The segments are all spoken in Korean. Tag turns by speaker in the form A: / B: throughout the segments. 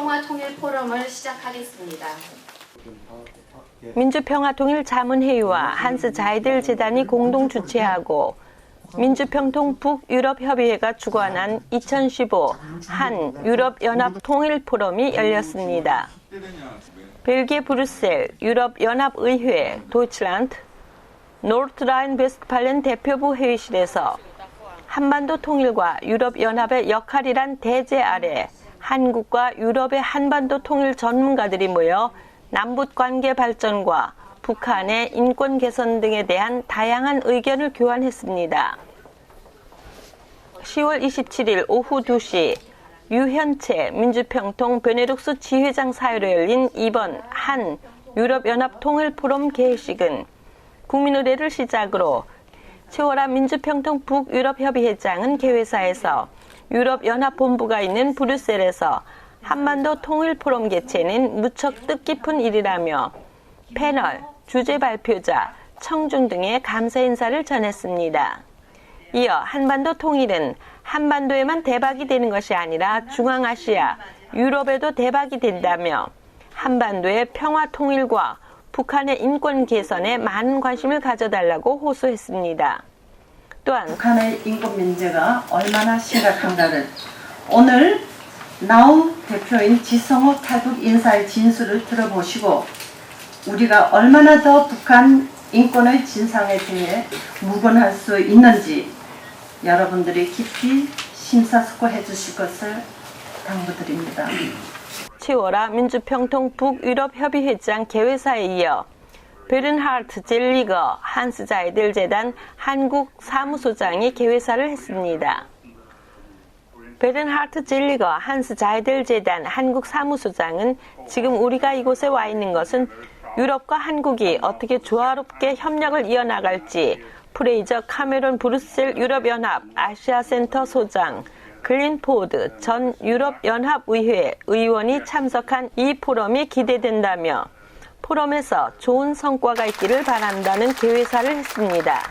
A: 민주평화통일 포럼을 시작하겠습니다.
B: 민주평화통일자문회의와 한스 자이델 재단이 공동 주최하고 민주평통 북유럽협의회가 주관한 2015 한 유럽연합 통일포럼이 열렸습니다. 벨기에 브뤼셀 유럽연합의회 도이칠란드 노르트라인-베스트팔렌 대표부 회의실에서 한반도 통일과 유럽연합의 역할이란 대제 아래 한국과 유럽의 한반도 통일 전문가들이 모여 남북관계 발전과 북한의 인권 개선 등에 대한 다양한 의견을 교환했습니다. 10월 27일 오후 2시 유현채 민주평통 베네룩스 지회장 사회로 열린 이번 한 유럽연합 통일포럼 개회식은 국민의례를 시작으로 최월아 민주평통 북유럽협의회장은 개회사에서 유럽연합본부가 있는 브뤼셀에서 한반도 통일포럼 개최는 무척 뜻깊은 일이라며 패널, 주제 발표자, 청중 등의 감사 인사를 전했습니다. 이어 한반도 통일은 한반도에만 대박이 되는 것이 아니라 중앙아시아, 유럽에도 대박이 된다며 한반도의 평화 통일과 북한의 인권 개선에 많은 관심을 가져달라고 호소했습니다. 또한
C: 북한의 인권 문제가 얼마나 심각한가를 오늘 나우 대표인 지성호 탈북 인사의 진술을 들어보시고 우리가 얼마나 더 북한 인권의 진상에 대해 묵언할 수 있는지 여러분들이 깊이 심사숙고해 주실 것을 당부드립니다.
B: 최월아 민주평통 북유럽협의회장 개회사에 이어 베른하르트 젤리거 한스 자이델 재단 한국 사무소장이 개회사를 했습니다. 베른하르트 젤리거 한스 자이델 재단 한국 사무소장은 지금 우리가 이곳에 와 있는 것은 유럽과 한국이 어떻게 조화롭게 협력을 이어나갈지 프레이저 카메론 브뤼셀 유럽연합 아시아센터 소장 글린포드 전 유럽연합의회 의원이 참석한 이 포럼이 기대된다며 포럼에서 좋은 성과가 있기를 바란다는 개회사를 했습니다.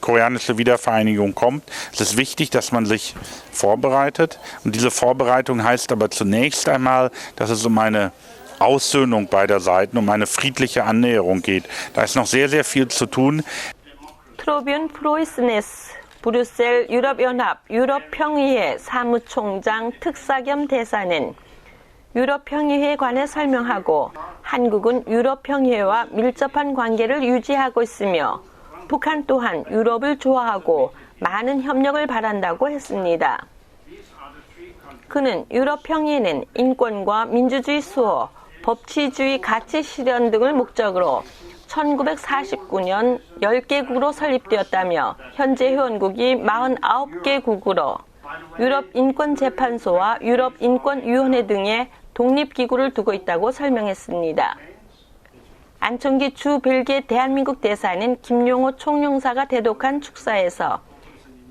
D: Koreanische Wiedervereinigung kommt. Es ist wichtig, dass man sich vorbereitet. Und diese Vorbereitung heißt aber zunächst einmal, dass es um eine Aussöhnung beider Seiten, um eine friedliche Annäherung geht. Da ist noch sehr, sehr viel zu tun.
B: 트로비온 프로이스네스 브뤼셀 유럽연합 유럽평의회 사무총장 특사겸 대사는 유럽평의회에 관해 설명하고 한국은 유럽평의회와 밀접한 관계를 유지하고 있으며 북한 또한 유럽을 좋아하고 많은 협력을 바란다고 했습니다. 그는 유럽평의회는 인권과 민주주의 수호, 법치주의 가치 실현 등을 목적으로 1949년 10개국으로 설립되었다며 현재 회원국이 49개국으로 유럽인권재판소와 유럽인권위원회 등의 독립기구를 두고 있다고 설명했습니다. 안총기 주 벨기에 대한민국 대사는 김용호 총영사가 대독한 축사에서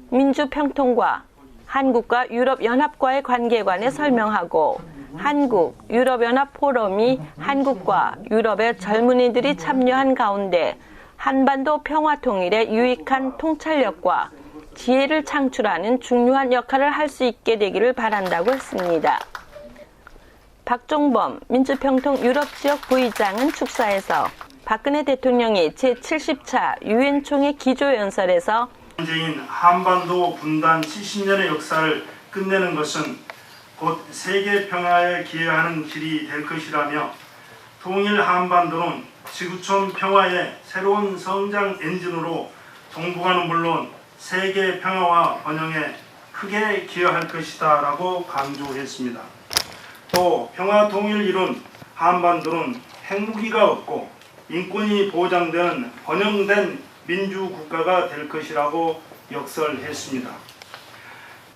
B: 민주평통과 한국과 유럽연합과의 관계에 관해 설명하고 한국 유럽연합 포럼이 한국과 유럽의 젊은이들이 참여한 가운데 한반도 평화통일에 유익한 통찰력과 지혜를 창출하는 중요한 역할을 할 수 있게 되기를 바란다고 했습니다. 박종범 민주평통 유럽지역 부의장은 축사에서 박근혜 대통령이 제70차 유엔 총회 기조연설에서
E: 문제인 한반도 분단 70년의 역사를 끝내는 것은 곧 세계 평화에 기여하는 길이 될 것이라며 통일 한반도는 지구촌 평화의 새로운 성장 엔진으로 동북아는 물론 세계 평화와 번영에 크게 기여할 것이다 라고 강조했습니다. 또 평화 통일 이룬 한반도는 핵무기가 없고 인권이 보장되는 번영된 민주국가가 될 것이라고 역설했습니다.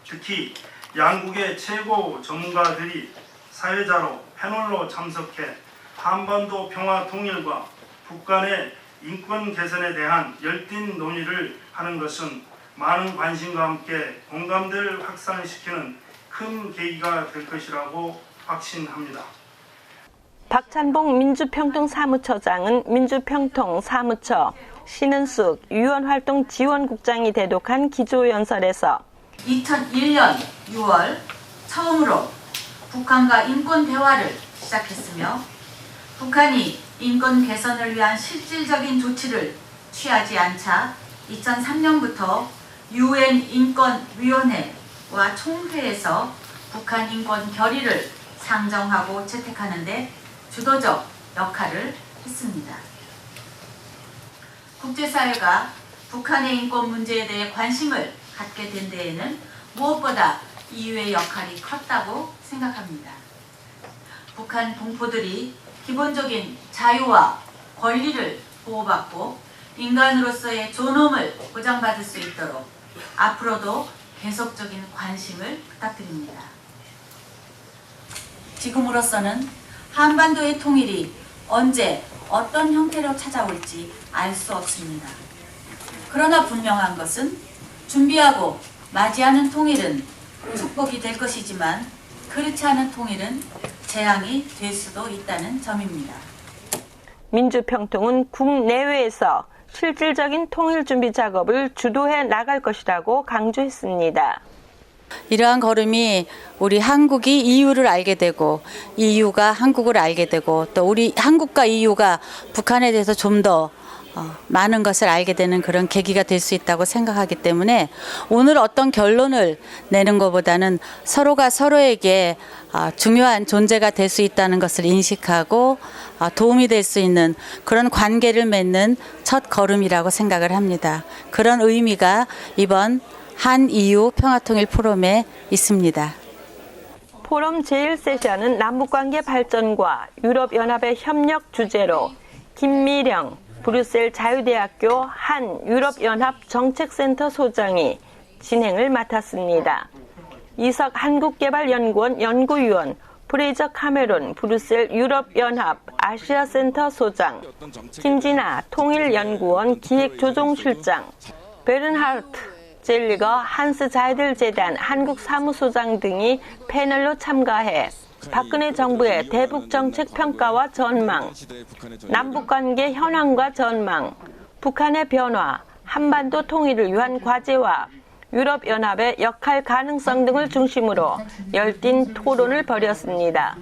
E: 특히 양국의 최고 전문가들이 사회자로 패널로 참석해 한반도 평화 통일과 북한의 인권 개선에 대한 열띤 논의를 하는 것은 많은 관심과 함께 공감대를 확산시키는 큰 계기가 될 것이라고 확신합니다.
B: 박찬봉 민주평통 사무처장은 민주평통 사무처 신은숙 유언활동 지원국장이 대독한 기조연설에서
F: 2001년 6월 처음으로 북한과 인권 대화를 시작했으며 북한이 인권 개선을 위한 실질적인 조치를 취하지 않자 2003년부터 UN 인권위원회와 총회에서 북한 인권 결의를 상정하고 채택하는 데 주도적 역할을 했습니다. 국제사회가 북한의 인권 문제에 대해 관심을 갖게 된 데에는 무엇보다 EU의 역할이 컸다고 생각합니다. 북한 동포들이 기본적인 자유와 권리를 보호받고 인간으로서의 존엄을 보장받을 수 있도록 앞으로도 계속적인 관심을 부탁드립니다. 지금으로서는 한반도의 통일이 언제 어떤 형태로 찾아올지 알 수 없습니다. 그러나 분명한 것은 준비하고 맞이하는 통일은 축복이 될 것이지만 그렇지 않은 통일은 재앙이 될 수도 있다는 점입니다.
B: 민주평통은 국내외에서 실질적인 통일 준비 작업을 주도해 나갈 것이라고 강조했습니다.
F: 이러한 걸음이 우리 한국이 EU를 알게 되고 EU가 한국을 알게 되고 또 우리 한국과 EU가 북한에 대해서 좀 더 많은 것을 알게 되는 그런 계기가 될 수 있다고 생각하기 때문에 오늘 어떤 결론을 내는 것보다는 서로가 서로에게 중요한 존재가 될 수 있다는 것을 인식하고 도움이 될 수 있는 그런 관계를 맺는 첫 걸음이라고 생각을 합니다. 그런 의미가 이번 한 EU 평화통일 포럼에 있습니다.
B: 포럼 제1세션은 남북관계 발전과 유럽연합의 협력 주제로 김미령 브뤼셀 자유대학교 한 유럽연합 정책센터 소장이 진행을 맡았습니다. 이석 한국개발연구원 연구위원, 프레이저 카메론 브뤼셀 유럽연합 아시아센터 소장, 김진아 통일연구원 기획조종실장, 베른하르트 젤리거 한스 자이들 재단 한국 사무소장 등이 패널로 참가해 박근혜 정부의 대북 정책 평가와 전망, 남북관계 현황과 전망, 북한의 변화, 한반도 통일을 위한 과제와 유럽연합의 역할 가능성 등을 중심으로 열띤 토론을 벌였습니다.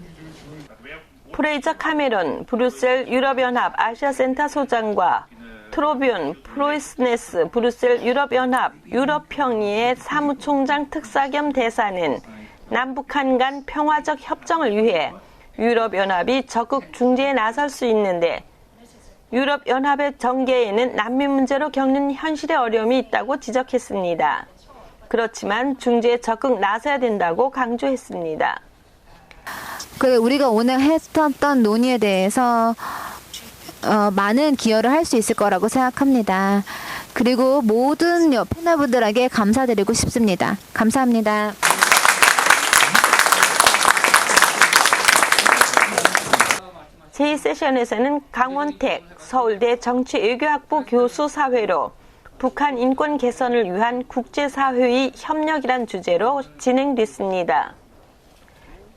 B: 프레이저 카메론 브뤼셀 유럽연합 아시아센터 소장과 트로뷴 프로이스네스 브뤼셀 유럽연합 유럽평의회 사무총장 특사 겸 대사는 남북한 간 평화적 협정을 위해 유럽연합이 적극 중재에 나설 수 있는데 유럽연합의 전개에는 난민 문제로 겪는 현실의 어려움이 있다고 지적했습니다. 그렇지만 중재에 적극 나서야 된다고 강조했습니다.
G: 우리가 오늘 했었던 논의에 대해서 많은 기여를 할 수 있을 거라고 생각합니다. 그리고 모든 패널분들에게 감사드리고 싶습니다. 감사합니다.
B: 제2세션에서는 강원택 서울대 정치외교학부 교수 사회로 북한 인권 개선을 위한 국제사회의 협력이란 주제로 진행됐습니다.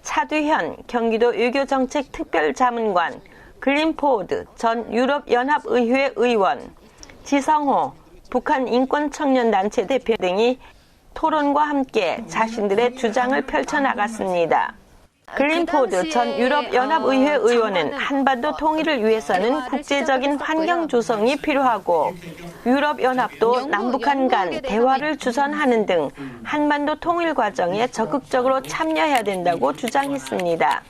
B: 차두현 경기도 외교정책특별자문관, 글린포드 전 유럽연합의회 의원, 지성호 북한 인권청년단체 대표 등이 토론과 함께 자신들의 주장을 펼쳐나갔습니다. 글린포드 전 유럽연합의회 의원은 한반도 통일을 위해서는 국제적인 환경 조성이 필요하고 유럽연합도 남북한 간 대화를 주선하는 등 한반도 통일 과정에 적극적으로 참여해야 된다고 주장했습니다.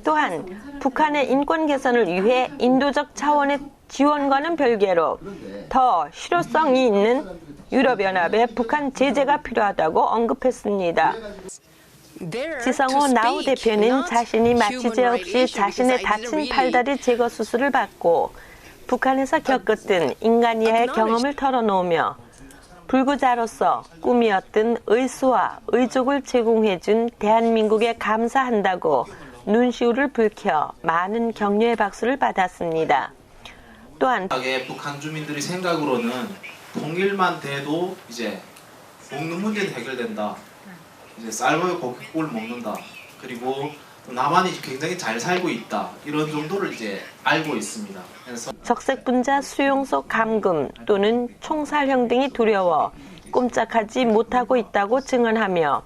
B: 또한 북한의 인권 개선을 위해 인도적 차원의 지원과는 별개로 더 실효성이 있는 유럽연합의 북한 제재가 필요하다고 언급했습니다. 지성호 나우 대표는 자신이 마취제 없이 자신의 다친 팔다리 제거 수술을 받고 북한에서 겪었던 인간 이하의 경험을 털어놓으며 불구자로서 꿈이었던 의수와 의족을 제공해준 대한민국에 감사한다고 눈시울을 붉혀 많은 격려의 박수를 받았습니다. 또한
H: 북한 주민들이 생각으로는 통일만 돼도 이제 먹는 문제는 해결된다. 이제 쌀과 고깃국을 먹는다. 그리고 남한이 굉장히 잘 살고 있다. 이런 정도를 이제 알고 있습니다. 그래서
B: 적색분자 수용소 감금 또는 총살형 등이 두려워 꼼짝하지 못하고 있다고 증언하며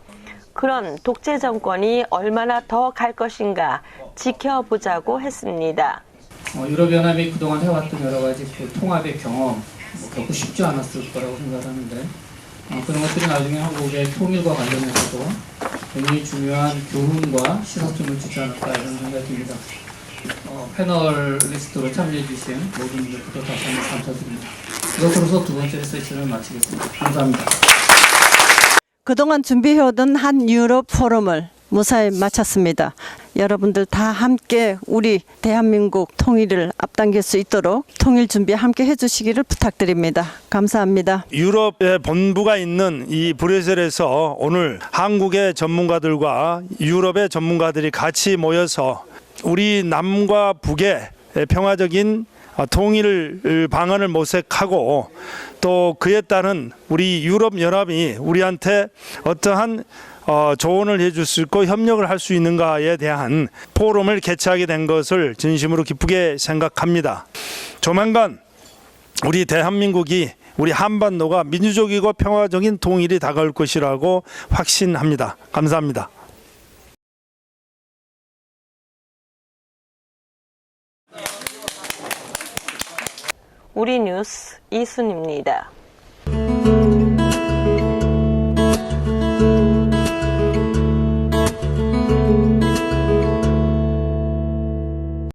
B: 그런 독재 정권이 얼마나 더 갈 것인가 지켜보자고 했습니다.
I: 유럽연합이 그동안 해왔던 여러 가지 그 통합의 경험 결코 쉽지 않았을 거라고 생각하는데 그런 것들이 나중에 한국의 통일과 관련해서도 굉장히 중요한 교훈과 시사점을 주지 않을까 이런 생각이 듭니다. 패널리스트로 참여해 주신 모든 분들부터 다시 한번 감사드립니다. 이것으로서 두 번째 세션을 마치겠습니다. 감사합니다.
J: 그동안 준비해오던 한 유럽 포럼을 무사히 마쳤습니다. 여러분들 다 함께 우리 대한민국 통일을 앞당길 수 있도록 통일 준비 함께 해주시기를 부탁드립니다. 감사합니다.
E: 유럽의 본부가 있는 이 브뤼셀에서 오늘 한국의 전문가들과 유럽의 전문가들이 같이 모여서 우리 남과 북의 평화적인 통일 방안을 모색하고 또 그에 따른 우리 유럽연합이 우리한테 어떠한 조언을 해줄 수 있고 협력을 할 수 있는가에 대한 포럼을 개최하게 된 것을 진심으로 기쁘게 생각합니다. 조만간 우리 대한민국이 우리 한반도가 민주적이고 평화적인 통일이 다가올 것이라고 확신합니다. 감사합니다.
B: 우리 뉴스 이순입니다.